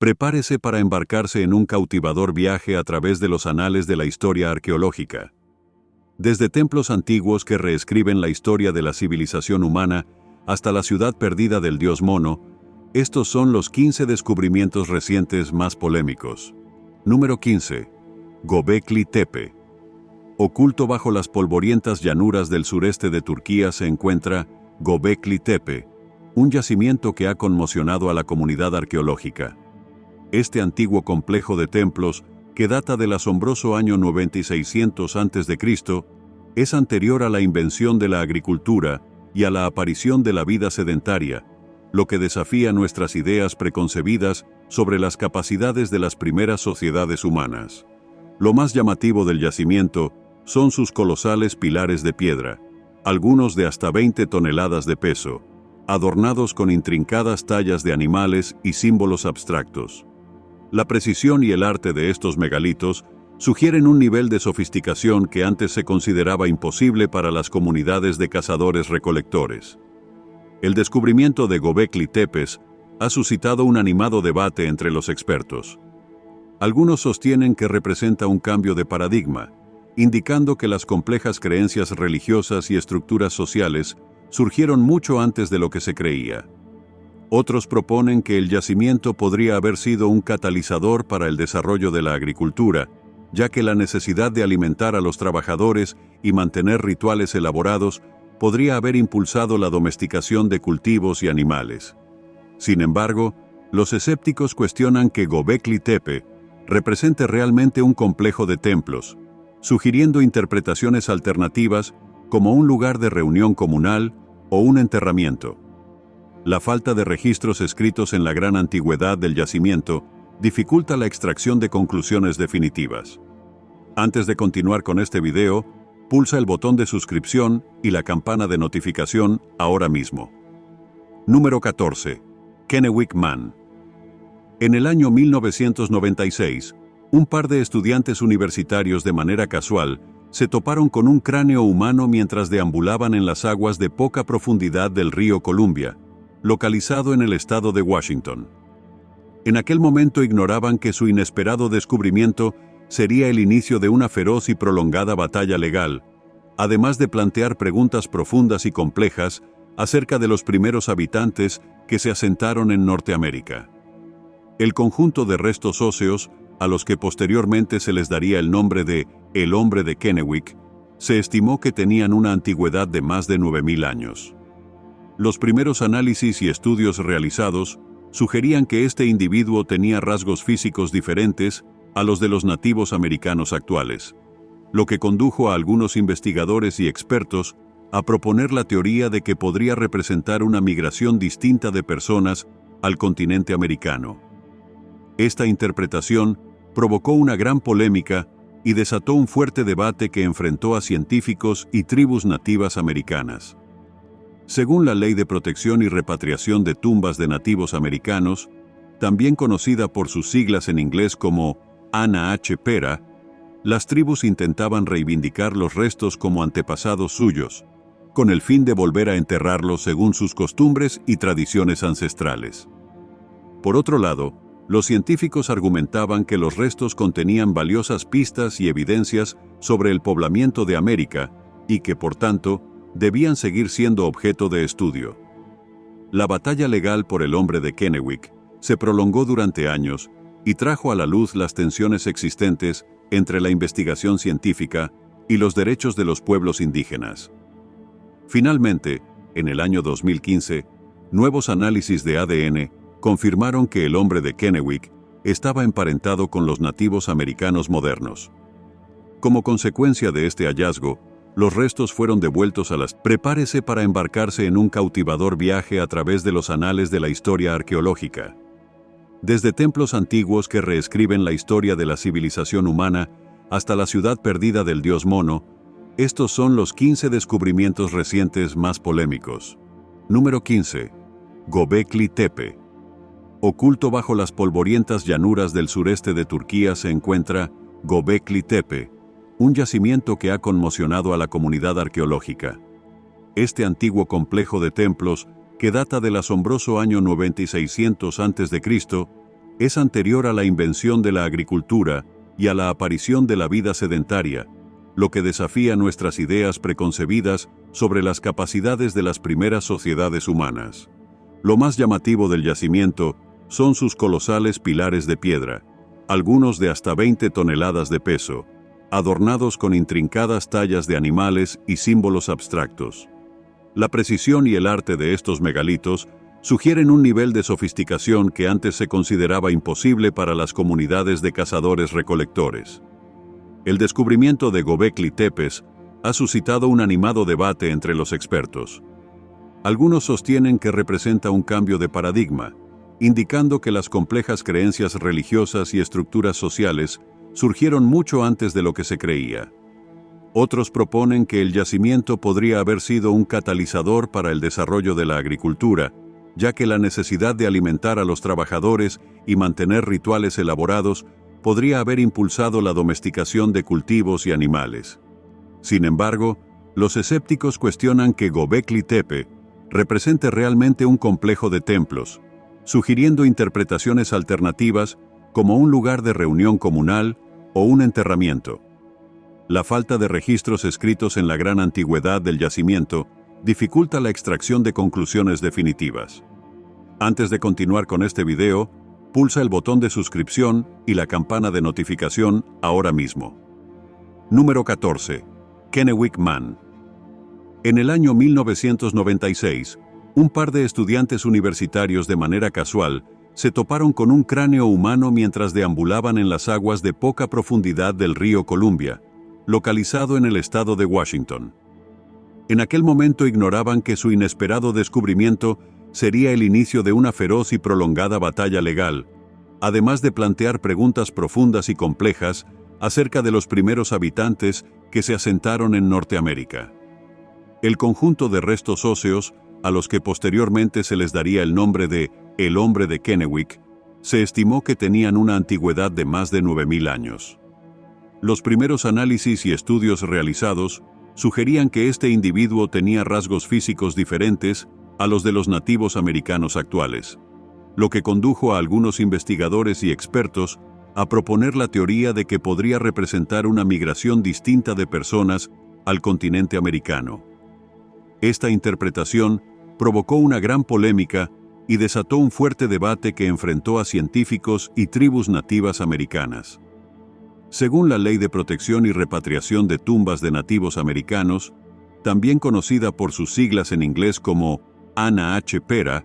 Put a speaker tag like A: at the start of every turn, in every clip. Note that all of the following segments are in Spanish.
A: Prepárese para embarcarse en un cautivador viaje a través de los anales de la historia arqueológica. Desde templos antiguos que reescriben la historia de la civilización humana hasta la ciudad perdida del dios Mono, estos son los 15 descubrimientos recientes más polémicos. Número 15. Göbekli Tepe. Oculto bajo las polvorientas llanuras del sureste de Turquía se encuentra Göbekli Tepe, un yacimiento que ha conmocionado a la comunidad arqueológica. Este antiguo complejo de templos, que data del asombroso año 9600 a.C., es anterior a la invención de la agricultura y a la aparición de la vida sedentaria, lo que desafía nuestras ideas preconcebidas sobre las capacidades de las primeras sociedades humanas. Lo más llamativo del yacimiento son sus colosales pilares de piedra, algunos de hasta 20 toneladas de peso, adornados con intrincadas tallas de animales y símbolos abstractos. La precisión y el arte de estos megalitos sugieren un nivel de sofisticación que antes se consideraba imposible para las comunidades de cazadores-recolectores. El descubrimiento de Göbekli Tepe ha suscitado un animado debate entre los expertos. Algunos sostienen que representa un cambio de paradigma, indicando que las complejas creencias religiosas y estructuras sociales surgieron mucho antes de lo que se creía. Otros proponen que el yacimiento podría haber sido un catalizador para el desarrollo de la agricultura, ya que la necesidad de alimentar a los trabajadores y mantener rituales elaborados podría haber impulsado la domesticación de cultivos y animales. Sin embargo, los escépticos cuestionan que Göbekli Tepe represente realmente un complejo de templos, sugiriendo interpretaciones alternativas como un lugar de reunión comunal o un enterramiento. La falta de registros escritos en la gran antigüedad del yacimiento dificulta la extracción de conclusiones definitivas. Antes de continuar con este video, pulsa el botón de suscripción y la campana de notificación ahora mismo. Número 14. Kennewick Man. En el año 1996, un par de estudiantes universitarios de manera casual se toparon con un cráneo humano mientras deambulaban en las aguas de poca profundidad del río Columbia, localizado en el estado de Washington. En aquel momento ignoraban que su inesperado descubrimiento sería el inicio de una feroz y prolongada batalla legal, además de plantear preguntas profundas y complejas acerca de los primeros habitantes que se asentaron en Norteamérica. El conjunto de restos óseos, a los que posteriormente se les daría el nombre de El Hombre de Kennewick, se estimó que tenían una antigüedad de más de 9000 años. Los primeros análisis y estudios realizados sugerían que este individuo tenía rasgos físicos diferentes a los de los nativos americanos actuales, lo que condujo a algunos investigadores y expertos a proponer la teoría de que podría representar una migración distinta de personas al continente americano. Esta interpretación provocó una gran polémica y desató un fuerte debate que enfrentó a científicos y tribus nativas americanas. Según la Ley de Protección y Repatriación de Tumbas de Nativos Americanos, también conocida por sus siglas en inglés como ANAH-PERA, las tribus intentaban reivindicar los restos como antepasados suyos, con el fin de volver a enterrarlos según sus costumbres y tradiciones ancestrales. Por otro lado, los científicos argumentaban que los restos contenían valiosas pistas y evidencias sobre el poblamiento de América y que, por tanto, debían seguir siendo objeto de estudio. La batalla legal por el Hombre de Kennewick se prolongó durante años y trajo a la luz las tensiones existentes entre la investigación científica y los derechos de los pueblos indígenas. Finalmente, en el año 2015, nuevos análisis de ADN confirmaron que el Hombre de Kennewick estaba emparentado con los nativos americanos modernos. Como consecuencia de este hallazgo, los restos fueron devueltos a las... Prepárese para embarcarse en un cautivador viaje a través de los anales de la historia arqueológica. Desde templos antiguos que reescriben la historia de la civilización humana hasta la ciudad perdida del dios Mono, estos son los 15 descubrimientos recientes más polémicos. Número 15. Göbekli Tepe. Oculto bajo las polvorientas llanuras del sureste de Turquía se encuentra Göbekli Tepe, un yacimiento que ha conmocionado a la comunidad arqueológica. Este antiguo complejo de templos, que data del asombroso año 9600 a.C., es anterior a la invención de la agricultura y a la aparición de la vida sedentaria, lo que desafía nuestras ideas preconcebidas sobre las capacidades de las primeras sociedades humanas. Lo más llamativo del yacimiento son sus colosales pilares de piedra, algunos de hasta 20 toneladas de peso, adornados con intrincadas tallas de animales y símbolos abstractos. La precisión y el arte de estos megalitos sugieren un nivel de sofisticación que antes se consideraba imposible para las comunidades de cazadores-recolectores. El descubrimiento de Göbekli Tepes ha suscitado un animado debate entre los expertos. Algunos sostienen que representa un cambio de paradigma, indicando que las complejas creencias religiosas y estructuras sociales surgieron mucho antes de lo que se creía. Otros proponen que el yacimiento podría haber sido un catalizador para el desarrollo de la agricultura, ya que la necesidad de alimentar a los trabajadores y mantener rituales elaborados podría haber impulsado la domesticación de cultivos y animales. Sin embargo, los escépticos cuestionan que Göbekli Tepe represente realmente un complejo de templos, sugiriendo interpretaciones alternativas como un lugar de reunión comunal o un enterramiento. La falta de registros escritos en la gran antigüedad del yacimiento dificulta la extracción de conclusiones definitivas. Antes de continuar con este video, pulsa el botón de suscripción y la campana de notificación ahora mismo. Número 14. Kennewick Man. En el año 1996, un par de estudiantes universitarios de manera casual se toparon con un cráneo humano mientras deambulaban en las aguas de poca profundidad del río Columbia, localizado en el estado de Washington. En aquel momento ignoraban que su inesperado descubrimiento sería el inicio de una feroz y prolongada batalla legal, además de plantear preguntas profundas y complejas acerca de los primeros habitantes que se asentaron en Norteamérica. El conjunto de restos óseos, a los que posteriormente se les daría el nombre de El Hombre de Kennewick, se estimó que tenían una antigüedad de más de 9.000 años. Los primeros análisis y estudios realizados sugerían que este individuo tenía rasgos físicos diferentes a los de los nativos americanos actuales, lo que condujo a algunos investigadores y expertos a proponer la teoría de que podría representar una migración distinta de personas al continente americano. Esta interpretación provocó una gran polémica y desató un fuerte debate que enfrentó a científicos y tribus nativas americanas. Según la Ley de Protección y Repatriación de Tumbas de Nativos Americanos, también conocida por sus siglas en inglés como ANAH-PERA,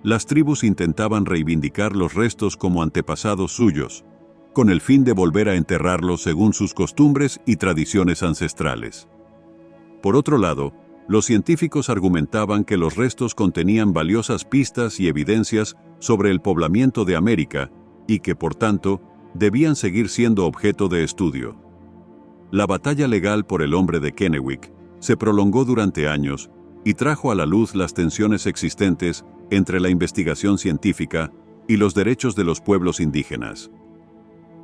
A: las tribus intentaban reivindicar los restos como antepasados suyos, con el fin de volver a enterrarlos según sus costumbres y tradiciones ancestrales. Por otro lado, los científicos argumentaban que los restos contenían valiosas pistas y evidencias sobre el poblamiento de América y que, por tanto, debían seguir siendo objeto de estudio. La batalla legal por el Hombre de Kennewick se prolongó durante años y trajo a la luz las tensiones existentes entre la investigación científica y los derechos de los pueblos indígenas.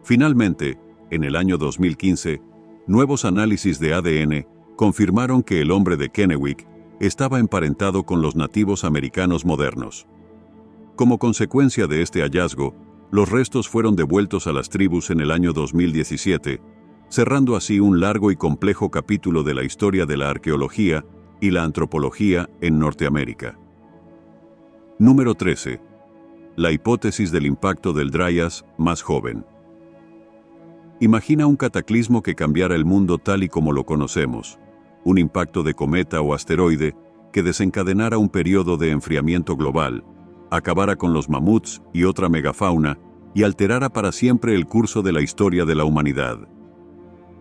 A: Finalmente, en el año 2015, nuevos análisis de ADN confirmaron que el Hombre de Kennewick estaba emparentado con los nativos americanos modernos. Como consecuencia de este hallazgo, los restos fueron devueltos a las tribus en el año 2017, cerrando así un largo y complejo capítulo de la historia de la arqueología y la antropología en Norteamérica. Número 13. La hipótesis del impacto del Dryas más joven. Imagina un cataclismo que cambiara el mundo tal y como lo conocemos, un impacto de cometa o asteroide que desencadenara un periodo de enfriamiento global, acabara con los mamuts y otra megafauna y alterara para siempre el curso de la historia de la humanidad.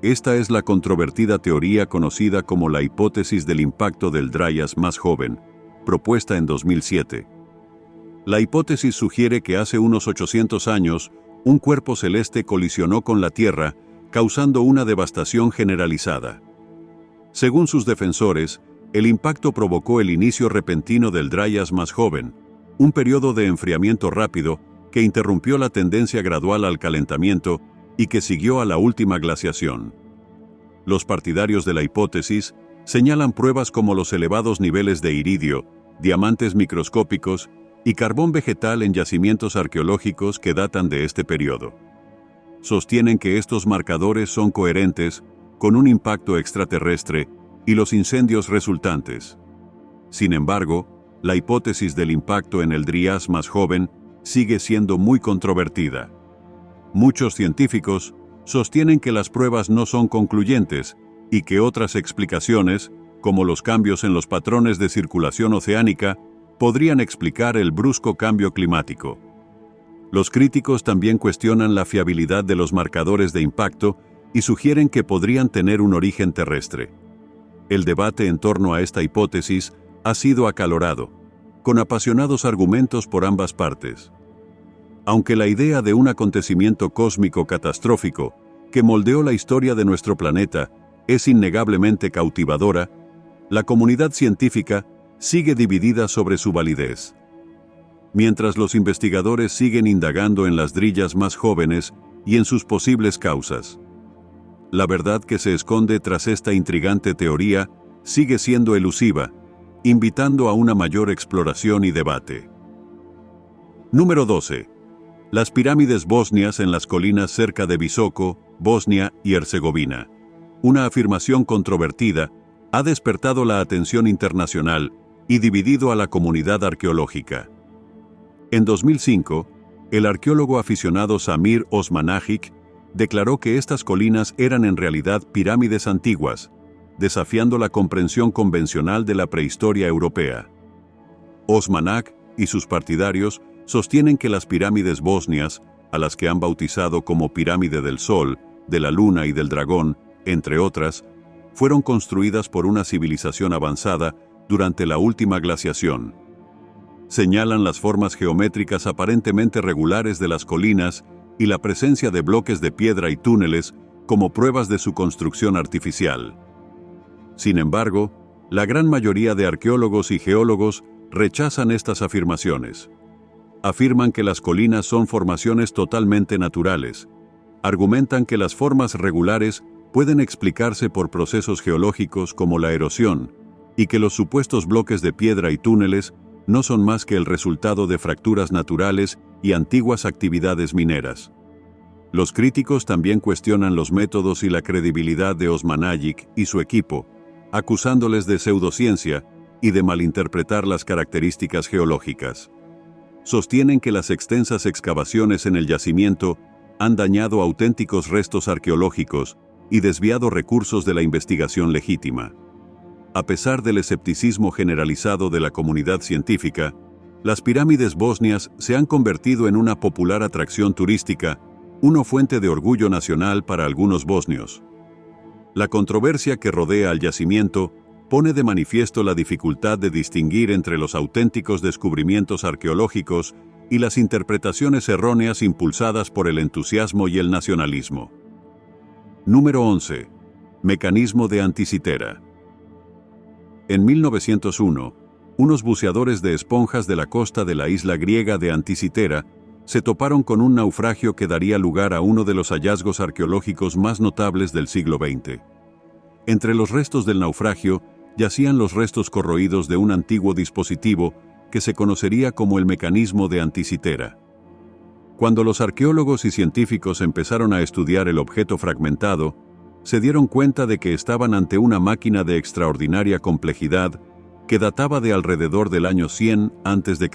A: Esta es la controvertida teoría conocida como la hipótesis del impacto del Dryas más joven, propuesta en 2007. La hipótesis sugiere que hace unos 800 años, un cuerpo celeste colisionó con la Tierra, causando una devastación generalizada. Según sus defensores, el impacto provocó el inicio repentino del Dryas más joven, un periodo de enfriamiento rápido que interrumpió la tendencia gradual al calentamiento y que siguió a la última glaciación. Los partidarios de la hipótesis señalan pruebas como los elevados niveles de iridio, diamantes microscópicos y carbón vegetal en yacimientos arqueológicos que datan de este periodo. Sostienen que estos marcadores son coherentes con un impacto extraterrestre y los incendios resultantes. Sin embargo, la hipótesis del impacto en el Dryas más joven sigue siendo muy controvertida. Muchos científicos sostienen que las pruebas no son concluyentes y que otras explicaciones, como los cambios en los patrones de circulación oceánica, podrían explicar el brusco cambio climático. Los críticos también cuestionan la fiabilidad de los marcadores de impacto y sugieren que podrían tener un origen terrestre. El debate en torno a esta hipótesis ha sido acalorado, con apasionados argumentos por ambas partes. Aunque la idea de un acontecimiento cósmico catastrófico que moldeó la historia de nuestro planeta es innegablemente cautivadora, la comunidad científica sigue dividida sobre su validez. Mientras los investigadores siguen indagando en las Dryas más jóvenes y en sus posibles causas, la verdad que se esconde tras esta intrigante teoría sigue siendo elusiva, invitando a una mayor exploración y debate. Número 12. Las pirámides bosnias en las colinas cerca de Visoko, Bosnia y Herzegovina. Una afirmación controvertida ha despertado la atención internacional y dividido a la comunidad arqueológica. En 2005, el arqueólogo aficionado Samir Osmanagic declaró que estas colinas eran en realidad pirámides antiguas, desafiando la comprensión convencional de la prehistoria europea. Osmanagic y sus partidarios sostienen que las pirámides bosnias, a las que han bautizado como Pirámide del Sol, de la Luna y del Dragón, entre otras, fueron construidas por una civilización avanzada durante la última glaciación. Señalan las formas geométricas aparentemente regulares de las colinas y la presencia de bloques de piedra y túneles como pruebas de su construcción artificial. Sin embargo, la gran mayoría de arqueólogos y geólogos rechazan estas afirmaciones. Afirman que las colinas son formaciones totalmente naturales. Argumentan que las formas regulares pueden explicarse por procesos geológicos como la erosión, y que los supuestos bloques de piedra y túneles no son más que el resultado de fracturas naturales y antiguas actividades mineras. Los críticos también cuestionan los métodos y la credibilidad de Osmanagic y su equipo, acusándoles de pseudociencia y de malinterpretar las características geológicas. Sostienen que las extensas excavaciones en el yacimiento han dañado auténticos restos arqueológicos y desviado recursos de la investigación legítima. A pesar del escepticismo generalizado de la comunidad científica, las pirámides bosnias se han convertido en una popular atracción turística, una fuente de orgullo nacional para algunos bosnios. La controversia que rodea al yacimiento pone de manifiesto la dificultad de distinguir entre los auténticos descubrimientos arqueológicos y las interpretaciones erróneas impulsadas por el entusiasmo y el nacionalismo. Número 11. Mecanismo de Anticitera. En 1901, unos buceadores de esponjas de la costa de la isla griega de Anticitera se toparon con un naufragio que daría lugar a uno de los hallazgos arqueológicos más notables del siglo XX. Entre los restos del naufragio yacían los restos corroídos de un antiguo dispositivo que se conocería como el mecanismo de Anticitera. Cuando los arqueólogos y científicos empezaron a estudiar el objeto fragmentado, se dieron cuenta de que estaban ante una máquina de extraordinaria complejidad que databa de alrededor del año 100 a.C.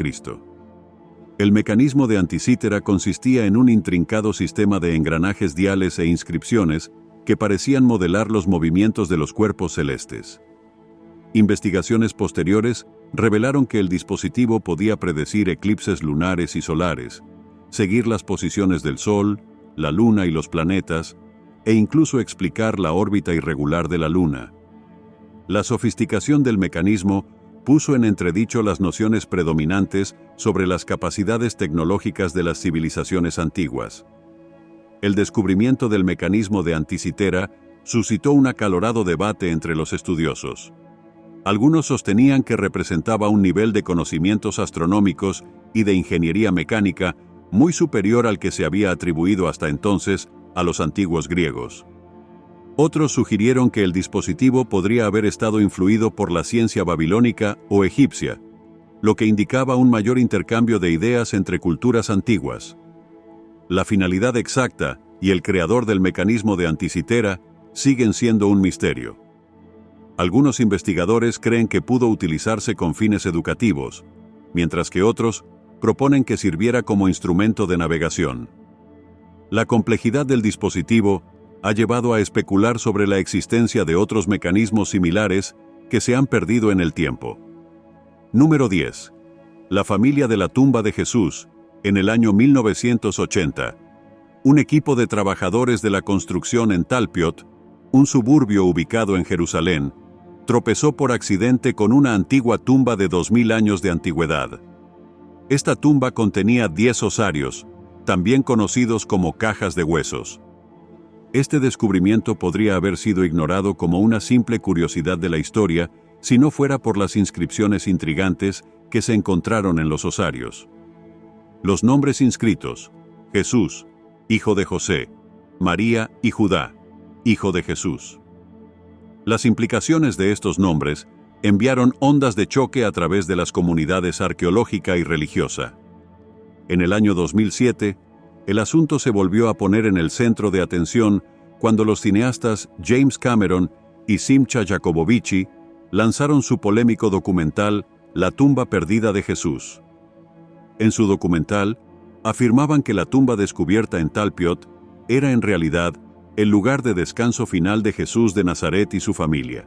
A: El mecanismo de Anticitera consistía en un intrincado sistema de engranajes diales e inscripciones que parecían modelar los movimientos de los cuerpos celestes. Investigaciones posteriores revelaron que el dispositivo podía predecir eclipses lunares y solares, seguir las posiciones del Sol, la Luna y los planetas, e incluso explicar la órbita irregular de la Luna. La sofisticación del mecanismo puso en entredicho las nociones predominantes sobre las capacidades tecnológicas de las civilizaciones antiguas. El descubrimiento del mecanismo de Anticitera suscitó un acalorado debate entre los estudiosos. Algunos sostenían que representaba un nivel de conocimientos astronómicos y de ingeniería mecánica muy superior al que se había atribuido hasta entonces a los antiguos griegos. Otros sugirieron que el dispositivo podría haber estado influido por la ciencia babilónica o egipcia, lo que indicaba un mayor intercambio de ideas entre culturas antiguas. La finalidad exacta y el creador del mecanismo de anticitera siguen siendo un misterio. Algunos investigadores creen que pudo utilizarse con fines educativos, mientras que otros proponen que sirviera como instrumento de navegación. La complejidad del dispositivo ha llevado a especular sobre la existencia de otros mecanismos similares que se han perdido en el tiempo. Número 10. La familia de la tumba de Jesús, en el año 1980. Un equipo de trabajadores de la construcción en Talpiot, un suburbio ubicado en Jerusalén, tropezó por accidente con una antigua tumba de 2000 años de antigüedad. Esta tumba contenía 10 osarios, también conocidos como cajas de huesos. Este descubrimiento podría haber sido ignorado como una simple curiosidad de la historia si no fuera por las inscripciones intrigantes que se encontraron en los osarios. Los nombres inscritos: Jesús, hijo de José; María y Judá, hijo de Jesús. Las implicaciones de estos nombres enviaron ondas de choque a través de las comunidades arqueológica y religiosa. En el año 2007, el asunto se volvió a poner en el centro de atención cuando los cineastas James Cameron y Simcha Jacobovici lanzaron su polémico documental La tumba perdida de Jesús. En su documental, afirmaban que la tumba descubierta en Talpiot era en realidad el lugar de descanso final de Jesús de Nazaret y su familia.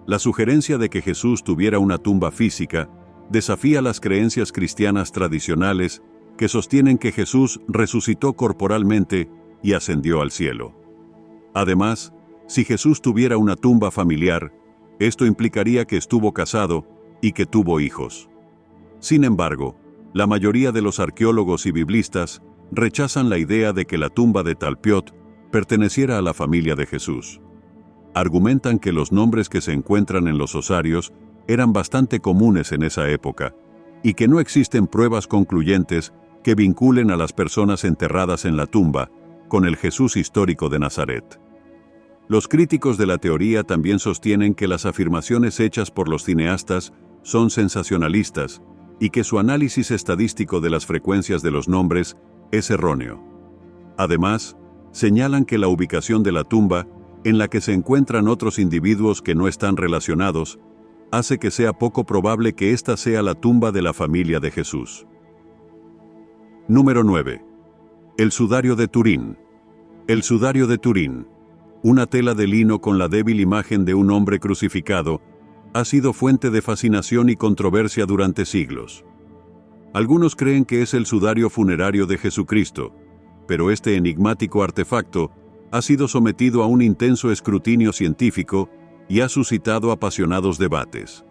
A: La sugerencia de que Jesús tuviera una tumba física desafía las creencias cristianas tradicionales que sostienen que Jesús resucitó corporalmente y ascendió al cielo. Además, si Jesús tuviera una tumba familiar, esto implicaría que estuvo casado y que tuvo hijos. Sin embargo, la mayoría de los arqueólogos y biblistas rechazan la idea de que la tumba de Talpiot perteneciera a la familia de Jesús. Argumentan que los nombres que se encuentran en los osarios eran bastante comunes en esa época y que no existen pruebas concluyentes que vinculen a las personas enterradas en la tumba con el Jesús histórico de Nazaret. Los críticos de la teoría también sostienen que las afirmaciones hechas por los cineastas son sensacionalistas y que su análisis estadístico de las frecuencias de los nombres es erróneo. Además, señalan que la ubicación de la tumba, en la que se encuentran otros individuos que no están relacionados, hace que sea poco probable que esta sea la tumba de la familia de Jesús. Número 9. El sudario de Turín. El sudario de Turín, una tela de lino con la débil imagen de un hombre crucificado, ha sido fuente de fascinación y controversia durante siglos. Algunos creen que es el sudario funerario de Jesucristo, pero este enigmático artefacto ha sido sometido a un intenso escrutinio científico y ha suscitado apasionados debates.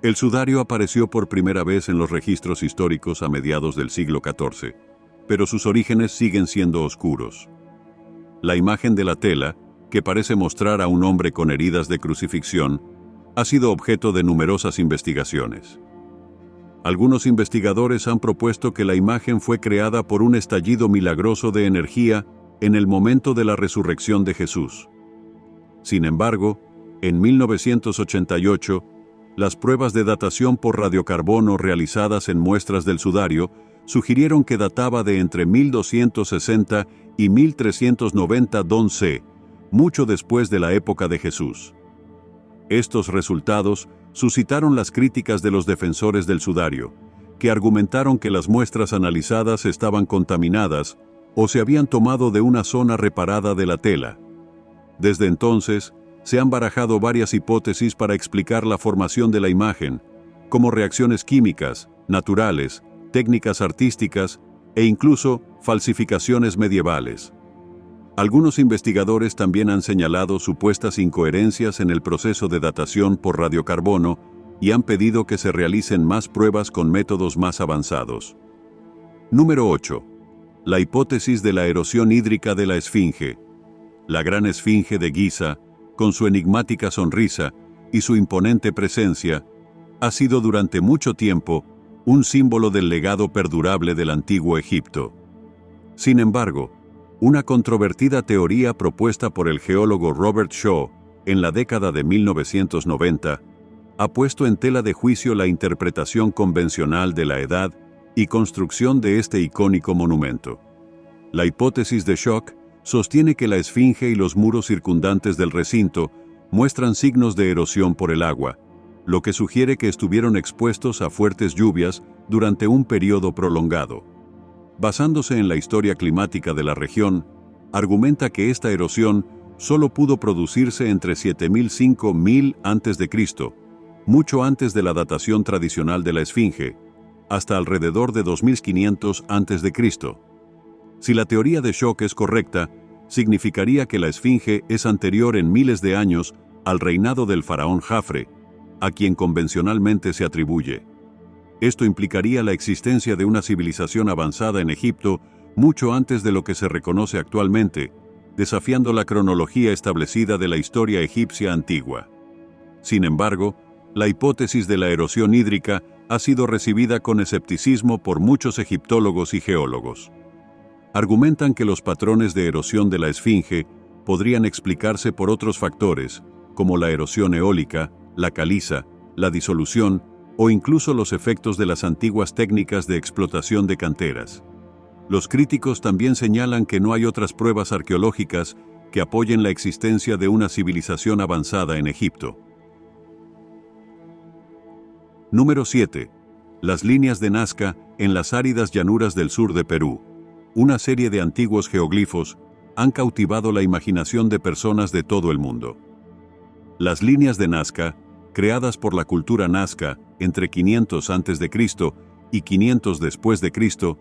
A: El sudario apareció por primera vez en los registros históricos a mediados del siglo XIV, pero sus orígenes siguen siendo oscuros. La imagen de la tela, que parece mostrar a un hombre con heridas de crucifixión, ha sido objeto de numerosas investigaciones. Algunos investigadores han propuesto que la imagen fue creada por un estallido milagroso de energía en el momento de la resurrección de Jesús. Sin embargo, en 1988, las pruebas de datación por radiocarbono realizadas en muestras del sudario sugirieron que databa de entre 1260 y 1390 d.C., mucho después de la época de Jesús. Estos resultados suscitaron las críticas de los defensores del sudario, que argumentaron que las muestras analizadas estaban contaminadas o se habían tomado de una zona reparada de la tela. Desde entonces, se han barajado varias hipótesis para explicar la formación de la imagen, como reacciones químicas, naturales, técnicas artísticas e incluso falsificaciones medievales. Algunos investigadores también han señalado supuestas incoherencias en el proceso de datación por radiocarbono y han pedido que se realicen más pruebas con métodos más avanzados. Número 8. La hipótesis de la erosión hídrica de la Esfinge. La gran Esfinge de Giza, con su enigmática sonrisa y su imponente presencia, ha sido durante mucho tiempo un símbolo del legado perdurable del antiguo Egipto. Sin embargo, una controvertida teoría propuesta por el geólogo Robert Shaw en la década de 1990 ha puesto en tela de juicio la interpretación convencional de la edad y construcción de este icónico monumento. La hipótesis de Schoch sostiene que la esfinge y los muros circundantes del recinto muestran signos de erosión por el agua, lo que sugiere que estuvieron expuestos a fuertes lluvias durante un periodo prolongado. Basándose en la historia climática de la región, argumenta que esta erosión solo pudo producirse entre 7000 y 5000 a.C., mucho antes de la datación tradicional de la esfinge, hasta alrededor de 2500 a.C. Si la teoría de Schoch es correcta, significaría que la esfinge es anterior en miles de años al reinado del faraón Jafre, a quien convencionalmente se atribuye. Esto implicaría la existencia de una civilización avanzada en Egipto mucho antes de lo que se reconoce actualmente, desafiando la cronología establecida de la historia egipcia antigua. Sin embargo, la hipótesis de la erosión hídrica ha sido recibida con escepticismo por muchos egiptólogos y geólogos. Argumentan que los patrones de erosión de la esfinge podrían explicarse por otros factores, como la erosión eólica, la caliza, la disolución o incluso los efectos de las antiguas técnicas de explotación de canteras. Los críticos también señalan que no hay otras pruebas arqueológicas que apoyen la existencia de una civilización avanzada en Egipto. Número 7. Las líneas de Nazca en las áridas llanuras del sur de Perú. Una serie de antiguos geoglifos han cautivado la imaginación de personas de todo el mundo. Las líneas de Nazca, creadas por la cultura Nazca entre 500 a.C. y 500 después de Cristo,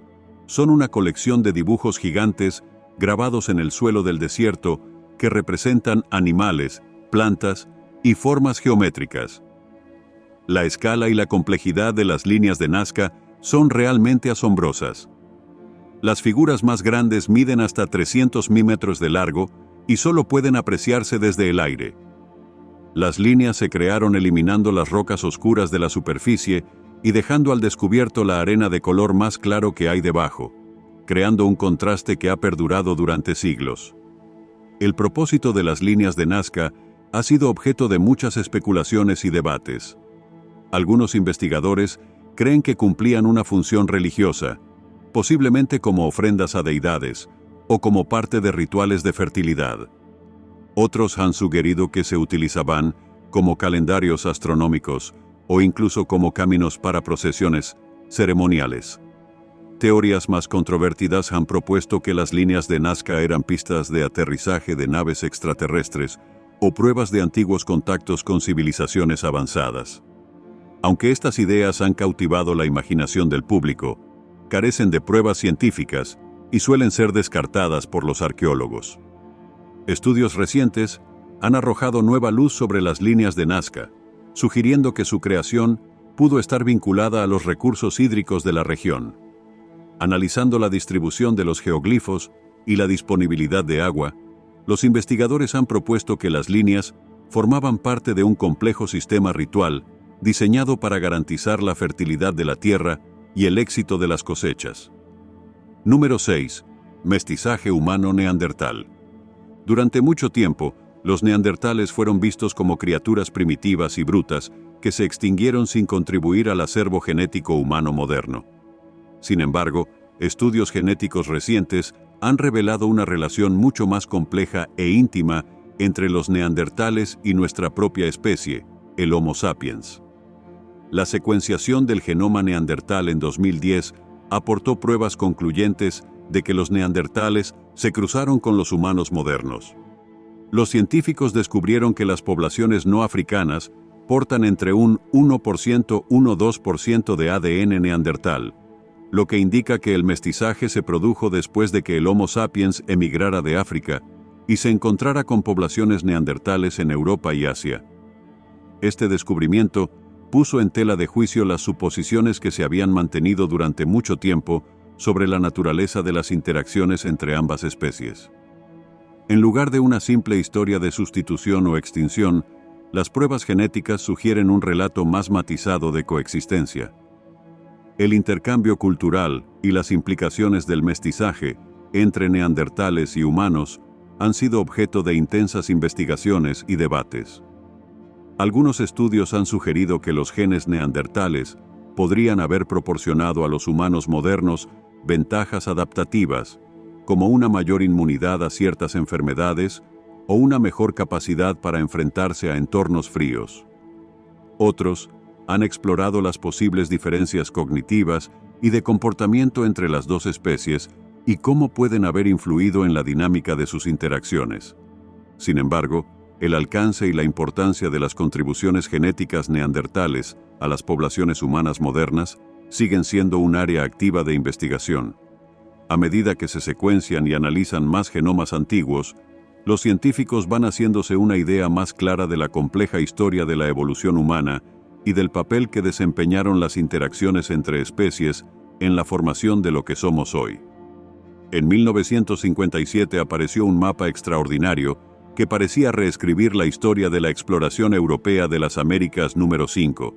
A: son una colección de dibujos gigantes grabados en el suelo del desierto que representan animales, plantas y formas geométricas. La escala y la complejidad de las líneas de Nazca son realmente asombrosas. Las figuras más grandes miden hasta 300 metros de largo y solo pueden apreciarse desde el aire. Las líneas se crearon eliminando las rocas oscuras de la superficie y dejando al descubierto la arena de color más claro que hay debajo, creando un contraste que ha perdurado durante siglos. El propósito de las líneas de Nazca ha sido objeto de muchas especulaciones y debates. Algunos investigadores creen que cumplían una función religiosa, posiblemente como ofrendas a deidades o como parte de rituales de fertilidad. Otros han sugerido que se utilizaban como calendarios astronómicos o incluso como caminos para procesiones ceremoniales. Teorías más controvertidas han propuesto que las líneas de Nazca eran pistas de aterrizaje de naves extraterrestres o pruebas de antiguos contactos con civilizaciones avanzadas. Aunque estas ideas han cautivado la imaginación del público, carecen de pruebas científicas y suelen ser descartadas por los arqueólogos. Estudios recientes han arrojado nueva luz sobre las líneas de Nazca, sugiriendo que su creación pudo estar vinculada a los recursos hídricos de la región. Analizando la distribución de los geoglifos y la disponibilidad de agua, los investigadores han propuesto que las líneas formaban parte de un complejo sistema ritual diseñado para garantizar la fertilidad de la tierra y el éxito de las cosechas. Número 6. Mestizaje humano neandertal. Durante mucho tiempo, los neandertales fueron vistos como criaturas primitivas y brutas que se extinguieron sin contribuir al acervo genético humano moderno. Sin embargo, estudios genéticos recientes han revelado una relación mucho más compleja e íntima entre los neandertales y nuestra propia especie, el Homo sapiens. La secuenciación del genoma neandertal en 2010 aportó pruebas concluyentes de que los neandertales se cruzaron con los humanos modernos. Los científicos descubrieron que las poblaciones no africanas portan entre un 1% y 2% de ADN neandertal, lo que indica que el mestizaje se produjo después de que el Homo sapiens emigrara de África y se encontrara con poblaciones neandertales en Europa y Asia. Este descubrimiento puso en tela de juicio las suposiciones que se habían mantenido durante mucho tiempo sobre la naturaleza de las interacciones entre ambas especies. En lugar de una simple historia de sustitución o extinción, las pruebas genéticas sugieren un relato más matizado de coexistencia. El intercambio cultural y las implicaciones del mestizaje entre neandertales y humanos han sido objeto de intensas investigaciones y debates. Algunos estudios han sugerido que los genes neandertales podrían haber proporcionado a los humanos modernos ventajas adaptativas, como una mayor inmunidad a ciertas enfermedades o una mejor capacidad para enfrentarse a entornos fríos. Otros han explorado las posibles diferencias cognitivas y de comportamiento entre las dos especies y cómo pueden haber influido en la dinámica de sus interacciones. Sin embargo, el alcance y la importancia de las contribuciones genéticas neandertales a las poblaciones humanas modernas siguen siendo un área activa de investigación. A medida que se secuencian y analizan más genomas antiguos, los científicos van haciéndose una idea más clara de la compleja historia de la evolución humana y del papel que desempeñaron las interacciones entre especies en la formación de lo que somos hoy. En 1957 apareció un mapa extraordinario que parecía reescribir la historia de la exploración europea de las Américas número 5,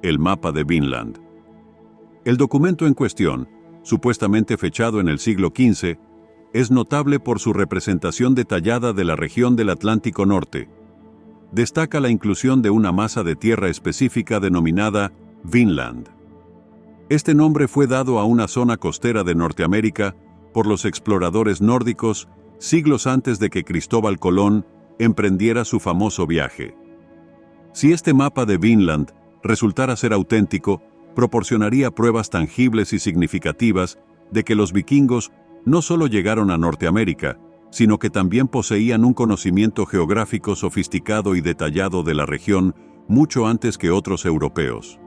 A: el mapa de Vinland. El documento en cuestión, supuestamente fechado en el siglo XV, es notable por su representación detallada de la región del Atlántico Norte. Destaca la inclusión de una masa de tierra específica denominada Vinland. Este nombre fue dado a una zona costera de Norteamérica por los exploradores nórdicos siglos antes de que Cristóbal Colón emprendiera su famoso viaje. Si este mapa de Vinland resultara ser auténtico, proporcionaría pruebas tangibles y significativas de que los vikingos no solo llegaron a Norteamérica, sino que también poseían un conocimiento geográfico sofisticado y detallado de la región mucho antes que otros europeos.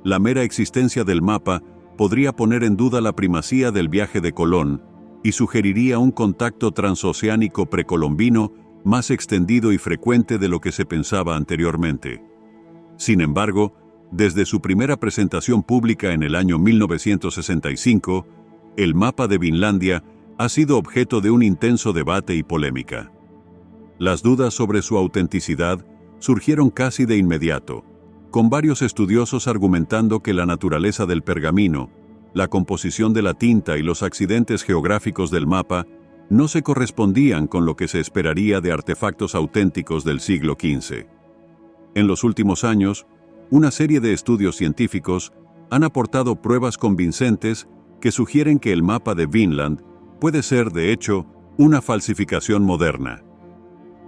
A: La mera existencia del mapa podría poner en duda la primacía del viaje de Colón y sugeriría un contacto transoceánico precolombino más extendido y frecuente de lo que se pensaba anteriormente. Sin embargo, desde su primera presentación pública en el año 1965, el mapa de Vinlandia ha sido objeto de un intenso debate y polémica. Las dudas sobre su autenticidad surgieron casi de inmediato, con varios estudiosos argumentando que la naturaleza del pergamino, la composición de la tinta y los accidentes geográficos del mapa no se correspondían con lo que se esperaría de artefactos auténticos del siglo XV. En los últimos años, una serie de estudios científicos han aportado pruebas convincentes que sugieren que el mapa de Vinland puede ser, de hecho, una falsificación moderna.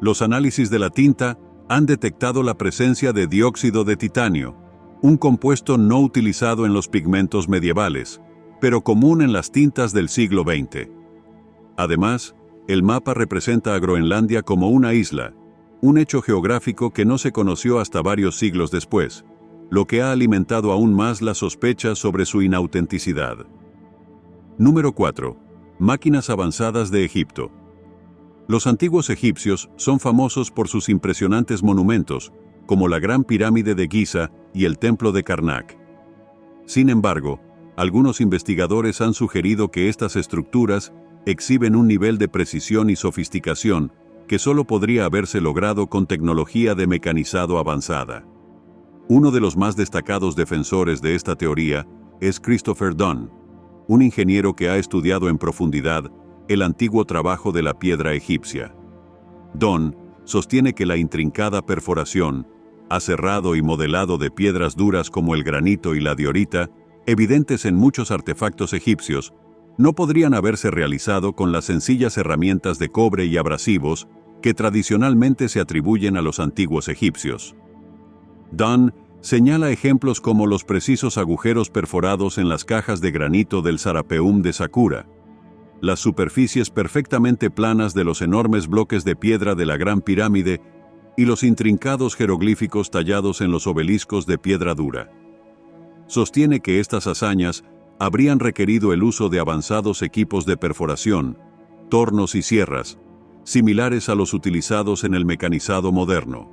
A: Los análisis de la tinta han detectado la presencia de dióxido de titanio, un compuesto no utilizado en los pigmentos medievales, pero común en las tintas del siglo XX. Además, el mapa representa a Groenlandia como una isla, un hecho geográfico que no se conoció hasta varios siglos después, lo que ha alimentado aún más las sospechas sobre su inautenticidad. Número 4. Máquinas avanzadas de Egipto. Los antiguos egipcios son famosos por sus impresionantes monumentos, como la Gran Pirámide de Giza y el Templo de Karnak. Sin embargo, algunos investigadores han sugerido que estas estructuras exhiben un nivel de precisión y sofisticación que solo podría haberse logrado con tecnología de mecanizado avanzada. Uno de los más destacados defensores de esta teoría es Christopher Dunn, un ingeniero que ha estudiado en profundidad el antiguo trabajo de la piedra egipcia. Dunn sostiene que la intrincada perforación, aserrado y modelado de piedras duras como el granito y la diorita, evidentes en muchos artefactos egipcios, no podrían haberse realizado con las sencillas herramientas de cobre y abrasivos que tradicionalmente se atribuyen a los antiguos egipcios. Dunn señala ejemplos como los precisos agujeros perforados en las cajas de granito del Sarapeum de Saqqara, las superficies perfectamente planas de los enormes bloques de piedra de la Gran Pirámide y los intrincados jeroglíficos tallados en los obeliscos de piedra dura. Sostiene que estas hazañas habrían requerido el uso de avanzados equipos de perforación, tornos y sierras, similares a los utilizados en el mecanizado moderno.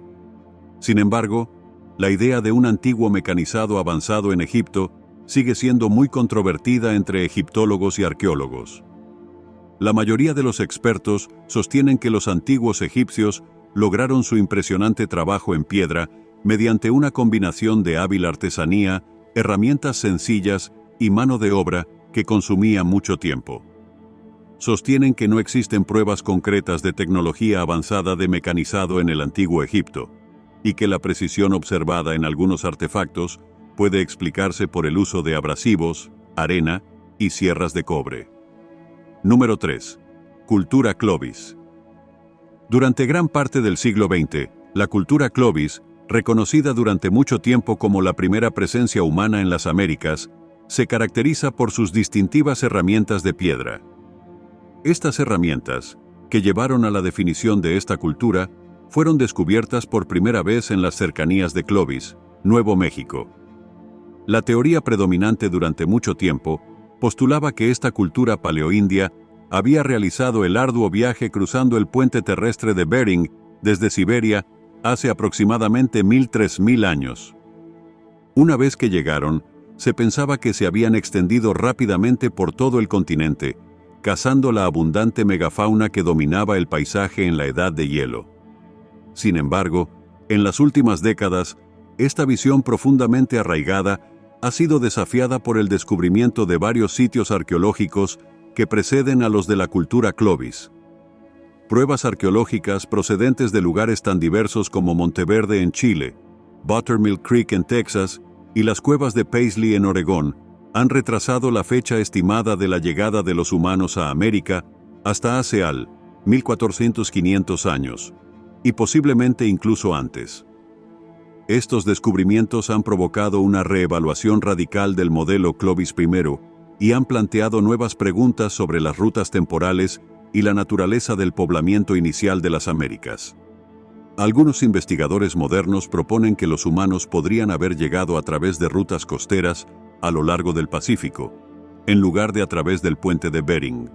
A: Sin embargo, la idea de un antiguo mecanizado avanzado en Egipto sigue siendo muy controvertida entre egiptólogos y arqueólogos. La mayoría de los expertos sostienen que los antiguos egipcios lograron su impresionante trabajo en piedra mediante una combinación de hábil artesanía, herramientas sencillas y mano de obra que consumía mucho tiempo. Sostienen que no existen pruebas concretas de tecnología avanzada de mecanizado en el antiguo Egipto, y que la precisión observada en algunos artefactos puede explicarse por el uso de abrasivos, arena y sierras de cobre. Número 3. Cultura Clovis. Durante gran parte del siglo XX, la cultura Clovis, reconocida durante mucho tiempo como la primera presencia humana en las Américas, se caracteriza por sus distintivas herramientas de piedra. Estas herramientas, que llevaron a la definición de esta cultura, fueron descubiertas por primera vez en las cercanías de Clovis, Nuevo México. La teoría predominante durante mucho tiempo postulaba que esta cultura paleoindia había realizado el arduo viaje cruzando el puente terrestre de Bering desde Siberia hace aproximadamente 1.000–3.000 años. Una vez que llegaron, se pensaba que se habían extendido rápidamente por todo el continente, cazando la abundante megafauna que dominaba el paisaje en la Edad de Hielo. Sin embargo, en las últimas décadas, esta visión profundamente arraigada ha sido desafiada por el descubrimiento de varios sitios arqueológicos que preceden a los de la cultura Clovis. Pruebas arqueológicas procedentes de lugares tan diversos como Monteverde en Chile, Buttermilk Creek en Texas y las cuevas de Paisley en Oregón han retrasado la fecha estimada de la llegada de los humanos a América hasta hace 1400–500 años, y posiblemente incluso antes. Estos descubrimientos han provocado una reevaluación radical del modelo Clovis I y han planteado nuevas preguntas sobre las rutas temporales y la naturaleza del poblamiento inicial de las Américas. Algunos investigadores modernos proponen que los humanos podrían haber llegado a través de rutas costeras a lo largo del Pacífico, en lugar de a través del puente de Bering.